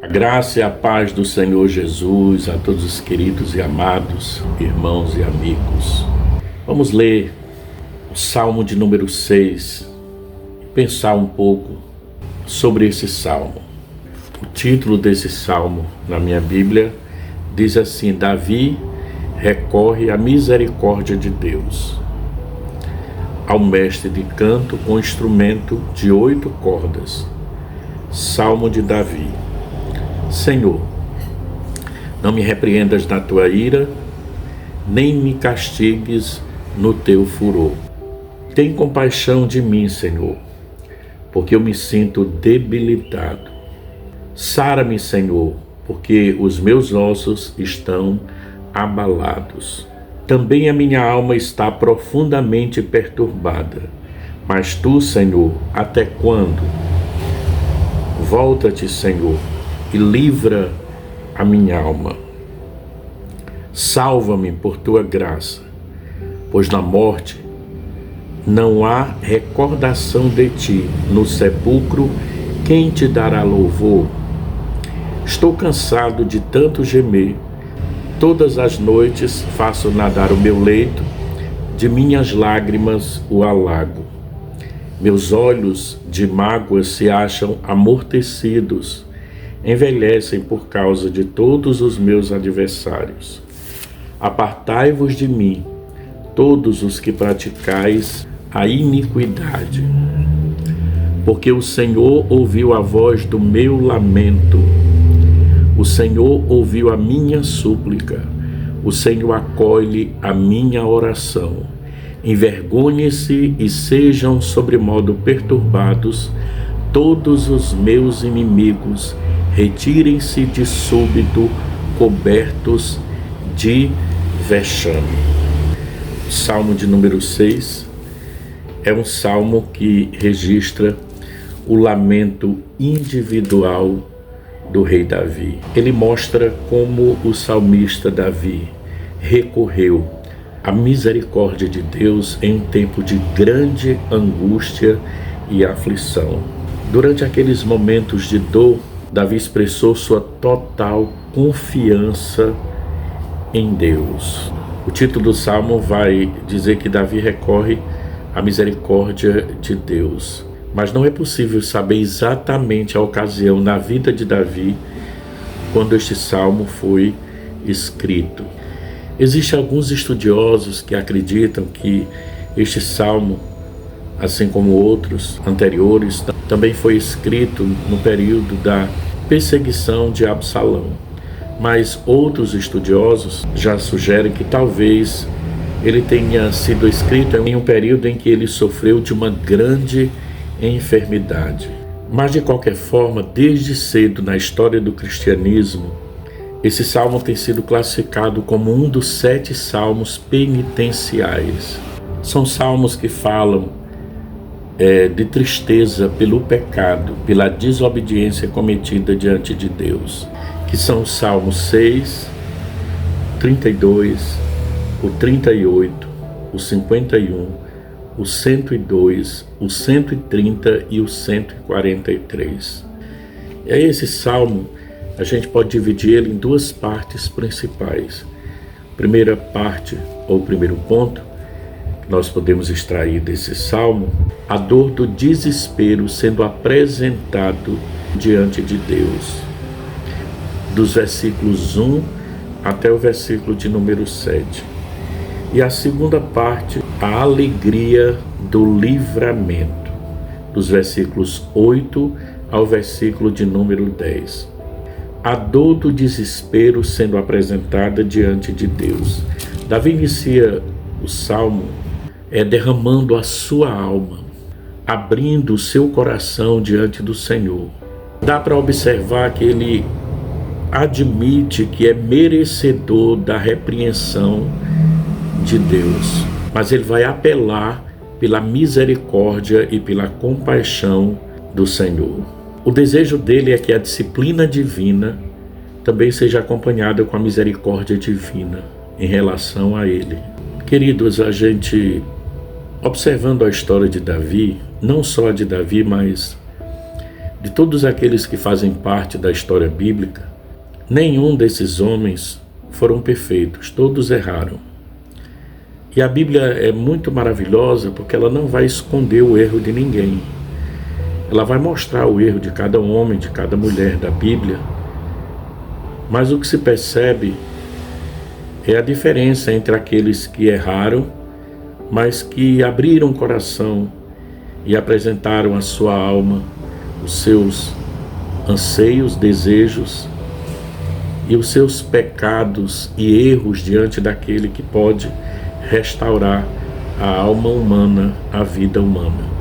A graça e a paz do Senhor Jesus a todos os queridos e amados irmãos e amigos. Vamos ler o Salmo de número 6 e pensar um pouco sobre esse salmo. O título desse salmo na minha Bíblia diz assim: Davi recorre à misericórdia de Deus. Ao mestre de canto com instrumento de 8 cordas. Salmo de Davi. Senhor, não me repreendas na tua ira, nem me castigues no teu furor. Tem compaixão de mim, Senhor, porque eu me sinto debilitado. Sara-me, Senhor, porque os meus ossos estão abalados. Também a minha alma está profundamente perturbada. Mas tu, Senhor, até quando? Volta-te, Senhor, e livra a minha alma. Salva-me por tua graça, pois na morte não há recordação de ti. No sepulcro, quem te dará louvor? Estou cansado de tanto gemer. Todas as noites faço nadar o meu leito, de minhas lágrimas o alago. Meus olhos de mágoa se acham amortecidos, envelhecem por causa de todos os meus adversários. Apartai-vos de mim, todos os que praticais a iniquidade. Porque o Senhor ouviu a voz do meu lamento. O Senhor ouviu a minha súplica. O Senhor acolhe a minha oração. Envergonhem-se e sejam sobremodo perturbados todos os meus inimigos. Retirem-se de súbito, cobertos de vexame. O Salmo de número 6 é um salmo que registra o lamento individual do rei Davi. Ele mostra como o salmista Davi recorreu à misericórdia de Deus em um tempo de grande angústia e aflição. Durante aqueles momentos de dor, Davi expressou sua total confiança em Deus. O título do salmo vai dizer que Davi recorre à misericórdia de Deus. Mas não é possível saber exatamente a ocasião na vida de Davi quando este salmo foi escrito. Existem alguns estudiosos que acreditam que este salmo, assim como outros anteriores, também foi escrito no período da perseguição de Absalão. Mas outros estudiosos já sugerem que talvez ele tenha sido escrito em um período em que ele sofreu de uma grande enfermidade. Mas de qualquer forma, desde cedo na história do cristianismo, esse salmo tem sido classificado como um dos 7 salmos penitenciais. São salmos que falam de tristeza pelo pecado, pela desobediência cometida diante de Deus, que são os Salmos 6, 32, o 38, o 51, o 102, o 130 e o 143. E aí esse salmo, a gente pode dividir ele em 2 partes principais. Primeira parte, ou primeiro ponto, que nós podemos extrair desse salmo, a dor do desespero sendo apresentado diante de Deus, dos versículos 1 até o versículo de número 7. E a segunda parte, a alegria do livramento, dos versículos 8 ao versículo de número 10. A dor do desespero sendo apresentada diante de Deus. Davi inicia o salmo derramando a sua alma, abrindo o seu coração diante do Senhor. Dá para observar que ele admite que é merecedor da repreensão de Deus, mas ele vai apelar pela misericórdia e pela compaixão do Senhor. O desejo dele é que a disciplina divina também seja acompanhada com a misericórdia divina em relação a ele. Queridos, a gente, observando a história de Davi, não só a de Davi, mas de todos aqueles que fazem parte da história bíblica, nenhum desses homens foram perfeitos, todos erraram. E a Bíblia é muito maravilhosa porque ela não vai esconder o erro de ninguém. Ela vai mostrar o erro de cada homem, de cada mulher da Bíblia. Mas o que se percebe é a diferença entre aqueles que erraram, mas que abriram o coração e apresentaram a sua alma, os seus anseios, desejos e os seus pecados e erros diante daquele que pode restaurar a alma humana, a vida humana.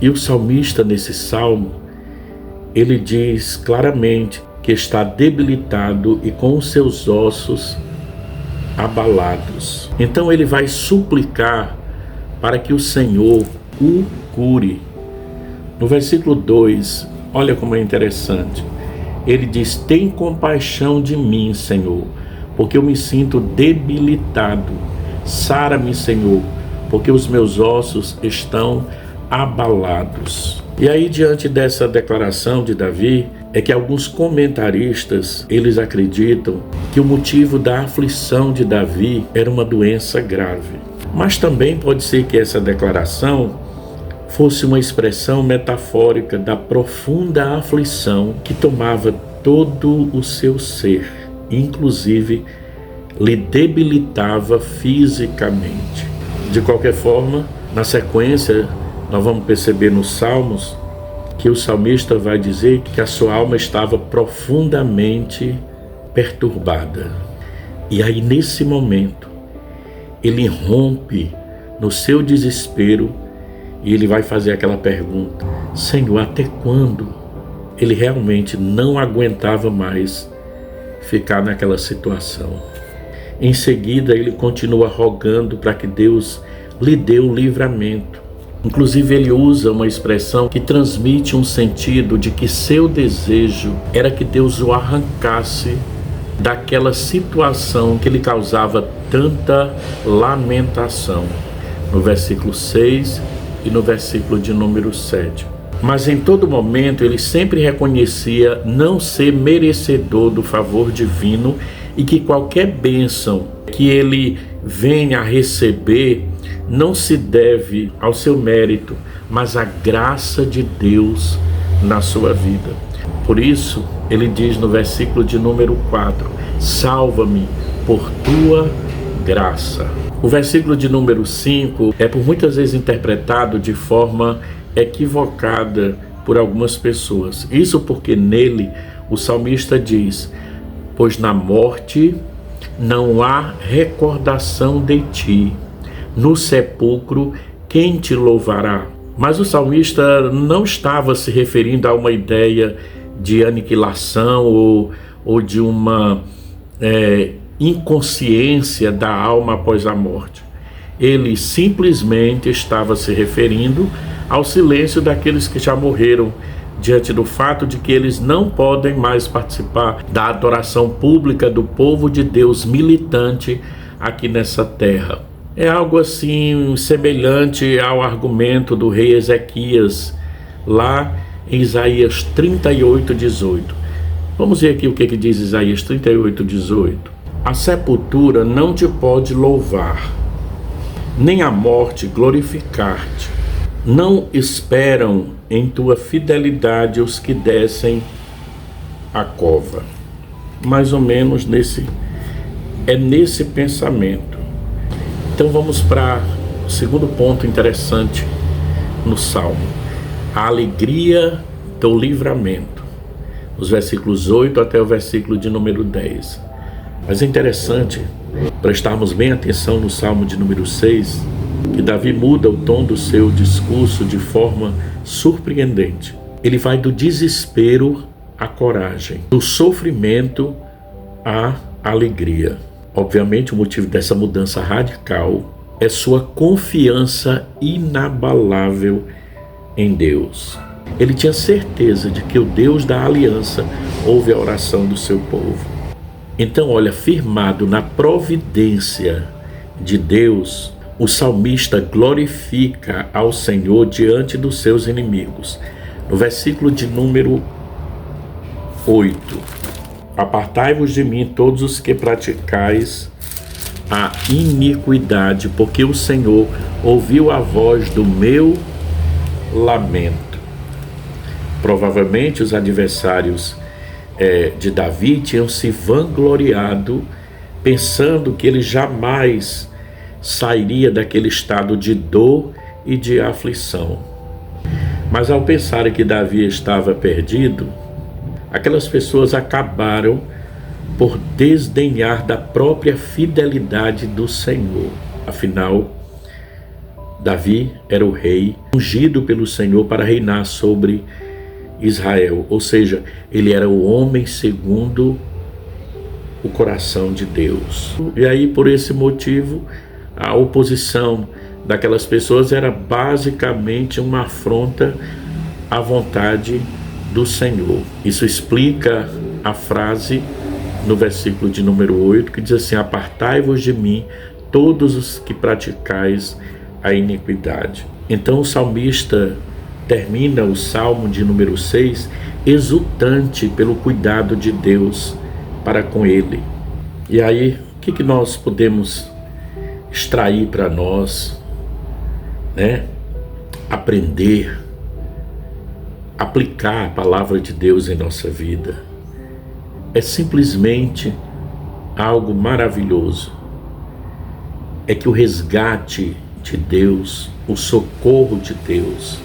E o salmista, nesse salmo, ele diz claramente que está debilitado e com os seus ossos abalados. Então ele vai suplicar para que o Senhor o cure. No versículo 2, olha como é interessante. Ele diz: tem compaixão de mim, Senhor, porque eu me sinto debilitado. Sara-me, Senhor, porque os meus ossos estão abalados. E aí, diante dessa declaração de Davi, é que alguns comentaristas, eles acreditam que o motivo da aflição de Davi era uma doença grave. Mas também pode ser que essa declaração fosse uma expressão metafórica da profunda aflição que tomava todo o seu ser, inclusive lhe debilitava fisicamente. De qualquer forma, na sequência, nós vamos perceber nos Salmos que o salmista vai dizer que a sua alma estava profundamente perturbada. E aí, nesse momento, ele rompe no seu desespero e ele vai fazer aquela pergunta: Senhor, até quando? Ele realmente não aguentava mais ficar naquela situação. Em seguida, ele continua rogando para que Deus lhe dê o livramento. Inclusive, ele usa uma expressão que transmite um sentido de que seu desejo era que Deus o arrancasse daquela situação que lhe causava tanta lamentação. No versículo 6 e no versículo de número 7. Mas em todo momento ele sempre reconhecia não ser merecedor do favor divino e que qualquer bênção que ele venha a receber não se deve ao seu mérito, mas à graça de Deus na sua vida. Por isso, ele diz no versículo de número 4, salva-me por tua graça. O versículo de número 5 é por muitas vezes interpretado de forma equivocada por algumas pessoas. Isso porque nele o salmista diz, pois na morte não há recordação de ti, no sepulcro quem te louvará? Mas o salmista não estava se referindo a uma ideia de aniquilação ou de uma inconsciência da alma após a morte. Ele simplesmente estava se referindo ao silêncio daqueles que já morreram, diante do fato de que eles não podem mais participar da adoração pública do povo de Deus militante aqui nessa terra. É algo assim semelhante ao argumento do rei Ezequias, lá em Isaías 38:18. Vamos ver aqui o que diz Isaías 38:18. A sepultura não te pode louvar, nem a morte glorificar-te. Não esperam em tua fidelidade os que descem a cova. Mais ou menos nesse pensamento. Então vamos para o segundo ponto interessante no Salmo. A alegria do livramento. Os versículos 8 até o versículo de número 10. Mas é interessante prestarmos bem atenção no Salmo de número 6, que Davi muda o tom do seu discurso de forma surpreendente. Ele vai do desespero à coragem, do sofrimento à alegria. Obviamente, o motivo dessa mudança radical é sua confiança inabalável em Deus. Ele tinha certeza de que o Deus da aliança ouve a oração do seu povo. Então, olha, firmado na providência de Deus, o salmista glorifica ao Senhor diante dos seus inimigos. No versículo de número 8: apartai-vos de mim, todos os que praticais a iniquidade, porque o Senhor ouviu a voz do meu lamento. Provavelmente os adversários de Davi tinham se vangloriado, pensando que ele jamais sairia daquele estado de dor e de aflição. Mas ao pensarem que Davi estava perdido, aquelas pessoas acabaram por desdenhar da própria fidelidade do Senhor. Afinal, Davi era o rei ungido pelo Senhor para reinar sobre Israel, ou seja, ele era o homem segundo o coração de Deus. E aí, por esse motivo, a oposição daquelas pessoas era basicamente uma afronta à vontade do Senhor. Isso explica a frase no versículo de número 8, que diz assim: apartai-vos de mim, todos os que praticais a iniquidade. Então o salmista termina o Salmo de número 6 exultante pelo cuidado de Deus para com ele. E aí, o que nós podemos extrair para nós, aprender, aplicar a palavra de Deus em nossa vida? É simplesmente algo maravilhoso. É que o resgate de Deus, o socorro de Deus,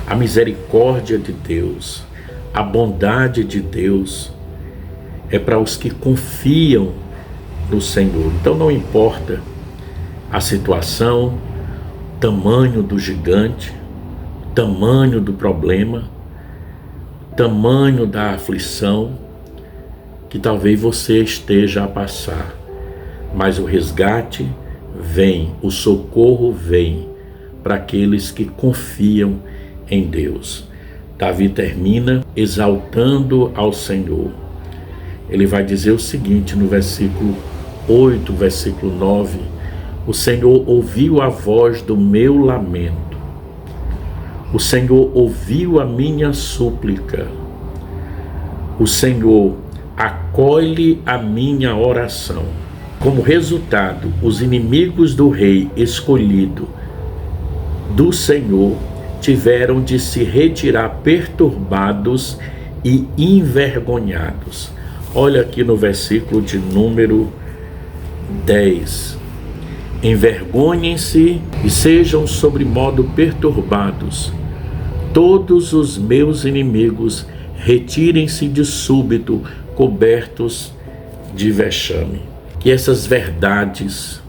a misericórdia de Deus, a bondade de Deus é para os que confiam no Senhor. Então não importa a situação, o tamanho do gigante, o tamanho do problema, o tamanho da aflição que talvez você esteja a passar, mas o resgate vem, o socorro vem para aqueles que confiam em Deus. Davi termina exaltando ao Senhor. Ele vai dizer o seguinte no versículo 8, versículo 9: o Senhor ouviu a voz do meu lamento, o Senhor ouviu a minha súplica, o Senhor acolhe a minha oração. Como resultado, os inimigos do rei escolhido do Senhor tiveram de se retirar perturbados e envergonhados. Olha aqui no versículo de número 10. Envergonhem-se e sejam sobremodo perturbados. Todos os meus inimigos retirem-se de súbito, cobertos de vexame. Que essas verdades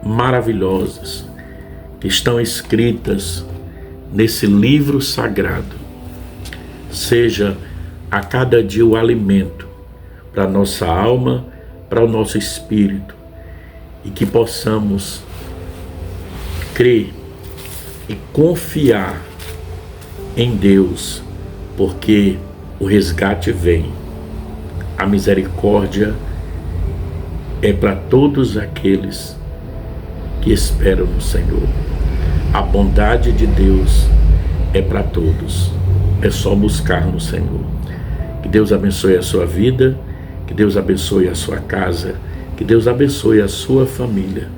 maravilhosas que estão escritas nesse livro sagrado seja a cada dia o alimento para a nossa alma, para o nosso espírito, e que possamos crer e confiar em Deus, porque o resgate vem, a misericórdia é para todos aqueles que esperam no Senhor. A bondade de Deus é para todos. É só buscar no Senhor. Que Deus abençoe a sua vida, que Deus abençoe a sua casa, que Deus abençoe a sua família,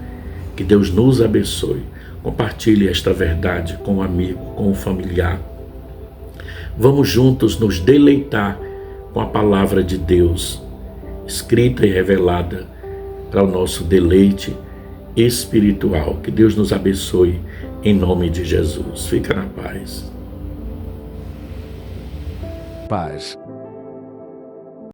que Deus nos abençoe. Compartilhe esta verdade com um amigo, com um familiar. Vamos juntos nos deleitar com a palavra de Deus, escrita e revelada para o nosso deleite espiritual. Que Deus nos abençoe em nome de Jesus. Fica na paz. Paz.